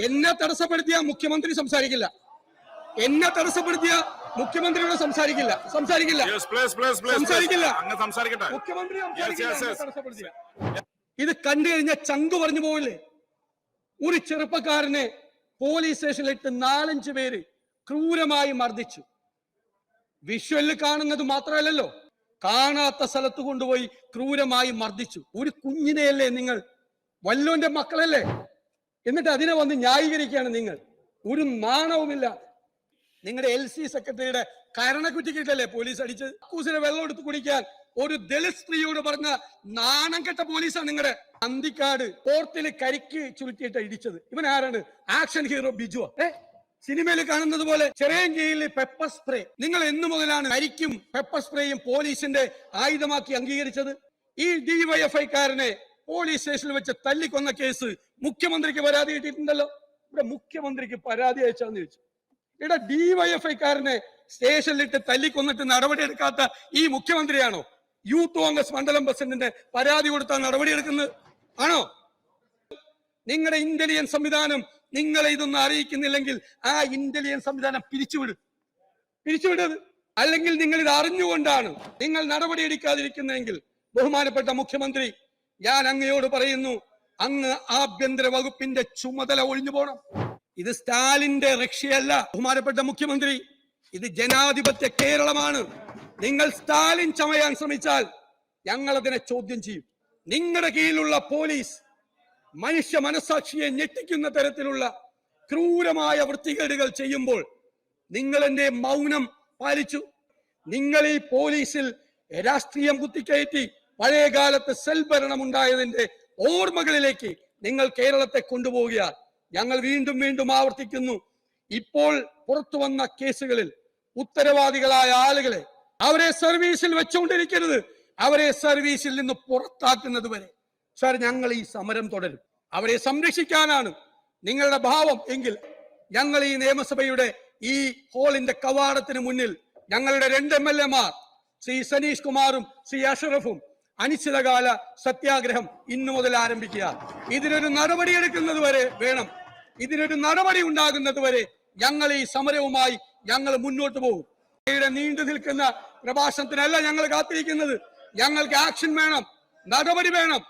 എന്നെ തടസ്സപ്പെടുത്തിയ മുഖ്യമന്ത്രി സംസാരിക്കില്ല. എന്നെ തടസ്സപ്പെടുത്തിയ മുഖ്യമന്ത്രിയോട് സംസാരിക്കില്ല. മുഖ്യമന്ത്രി തടസ്സപ്പെടുത്തിയ ഇത് കണ്ടു കഴിഞ്ഞാൽ ചങ്ക് പറഞ്ഞു പോവില്ലേ? ഒരു ചെറുപ്പക്കാരനെ പോലീസ് സ്റ്റേഷനിലിട്ട് 4-5 പേര് ക്രൂരമായി മർദ്ദിച്ചു. വിഷ്വലിൽ കാണുന്നത് മാത്രമല്ലല്ലോ, കാണാത്ത സ്ഥലത്ത് കൊണ്ടുപോയി ക്രൂരമായി മർദ്ദിച്ചു. ഒരു കുഞ്ഞിനെയല്ലേ നിങ്ങൾ, വല്ലോന്റെ മക്കളല്ലേ, എന്നിട്ട് അതിനെ വന്ന് ന്യായീകരിക്കുകയാണ് നിങ്ങൾ. ഒരു നാണവുമില്ല. നിങ്ങളുടെ LC സെക്രട്ടറിയുടെ കരണക്കുറ്റിക്കിട്ടല്ലേ പോലീസ് അടിച്ച് കൂസിനെ വെള്ളം എടുത്ത് കുടിക്കാൻ ഒരു ദളിത് സ്ത്രീയോട് പറഞ്ഞ നാണം കെട്ട പോലീസാണ് നിങ്ങളുടെ. അന്തിക്കാട് പോർട്ടില് കരിക്ക് ചുരുട്ടിയിട്ട് ഇടിച്ചത് ഇവൻ ആരാണ്? Action hero Biju. സിനിമയിൽ കാണുന്നത് പോലെ ചെറിയൻകീഴിൽ പെപ്പർ സ്പ്രേ. നിങ്ങൾ എന്നു മുതലാണ് കരിക്കും പെപ്പർ സ്പ്രേയും പോലീസിന്റെ ആയുധമാക്കി അംഗീകരിച്ചത്? ഈ DYFI-കാരനെ പോലീസ് സ്റ്റേഷനിൽ വെച്ച് തല്ലിക്കൊന്ന കേസ് മുഖ്യമന്ത്രിക്ക് പരാതി കിട്ടിയിട്ടുണ്ടല്ലോ. ഇവിടെ മുഖ്യമന്ത്രിക്ക് പരാതി അയച്ചാന്ന് ചോദിച്ചു. ഇവിടെ DYFI-കാരനെ സ്റ്റേഷനിലിട്ട് തല്ലിക്കൊന്നിട്ട് നടപടിയെടുക്കാത്ത ഈ മുഖ്യമന്ത്രിയാണോ യൂത്ത് കോൺഗ്രസ് മണ്ഡലം പ്രസിഡന്റിന്റെ പരാതി കൊടുത്താൽ നടപടിയെടുക്കുന്നത്? ആണോ? നിങ്ങളുടെ ഇന്റലിജൻസ് സംവിധാനം നിങ്ങളെ ഇതൊന്നും അറിയിക്കുന്നില്ലെങ്കിൽ ആ ഇന്റലിജൻസ് സംവിധാനം പിരിച്ചുവിടത്. അല്ലെങ്കിൽ നിങ്ങൾ ഇത് അറിഞ്ഞുകൊണ്ടാണ് നിങ്ങൾ നടപടിയെടുക്കാതിരിക്കുന്നതെങ്കിൽ ബഹുമാനപ്പെട്ട മുഖ്യമന്ത്രി, ഞാൻ അങ്ങയോട് പറയുന്നു, അങ്ങ് ആഭ്യന്തര വകുപ്പിന്റെ ചുമതല ഒഴിഞ്ഞു പോകണം. ഇത് സ്റ്റാലിന്റെ രക്ഷയല്ല ബഹുമാനപ്പെട്ട മുഖ്യമന്ത്രി, ഇത് ജനാധിപത്യ കേരളമാണ്. നിങ്ങൾ സ്റ്റാലിൻ ചമയാൻ ശ്രമിച്ചാൽ ഞങ്ങൾ അതിനെ ചോദ്യം ചെയ്യും. നിങ്ങളുടെ കീഴിലുള്ള പോലീസ് മനുഷ്യ മനസാക്ഷിയെ ഞെട്ടിക്കുന്ന തരത്തിലുള്ള ക്രൂരമായ വൃത്തികേടുകൾ ചെയ്യുമ്പോൾ നിങ്ങൾ എന്റെ മൗനം പാലിച്ചു. നിങ്ങൾ ഈ പോലീസിൽ രാഷ്ട്രീയം കുത്തിക്കയറ്റി പഴയ കാലത്ത് സെൽ ഭരണം ഉണ്ടായതിന്റെ ഓർമ്മകളിലേക്ക് നിങ്ങൾ കേരളത്തെ കൊണ്ടുപോവുകയാണ്. ഞങ്ങൾ വീണ്ടും വീണ്ടും ആവർത്തിക്കുന്നു, ഇപ്പോൾ പുറത്തു വന്ന കേസുകളിൽ ഉത്തരവാദികളായ ആളുകളെ അവരെ സർവീസിൽ വെച്ചുകൊണ്ടിരിക്കരുത്. അവരെ സർവീസിൽ നിന്ന് പുറത്താക്കുന്നത് വരെ സാർ ഞങ്ങൾ ഈ സമരം തുടരും. അവരെ സംരക്ഷിക്കാനാണ് നിങ്ങളുടെ ഭാവം എങ്കിൽ ഞങ്ങൾ ഈ നിയമസഭയുടെ ഈ ഹാളിന്റെ കവാടത്തിന് മുന്നിൽ ഞങ്ങളുടെ 2 MLA-മാർ ശ്രീ സനീഷ് കുമാറും ശ്രീ അഷറഫും അനിശ്ചിതകാല സത്യാഗ്രഹം ഇന്നു മുതൽ ആരംഭിക്കുക. ഇതിനൊരു നടപടി എടുക്കുന്നത് വരെ വേണം. ഇതിനൊരു നടപടി ഉണ്ടാകുന്നത് വരെ ഞങ്ങൾ ഈ സമരവുമായി ഞങ്ങൾ മുന്നോട്ട് പോകും. നീണ്ടു നിൽക്കുന്ന പ്രഭാഷണത്തിനല്ല ഞങ്ങൾ കാത്തിരിക്കുന്നത്. ഞങ്ങൾക്ക് ആക്ഷൻ വേണം, നടപടി വേണം.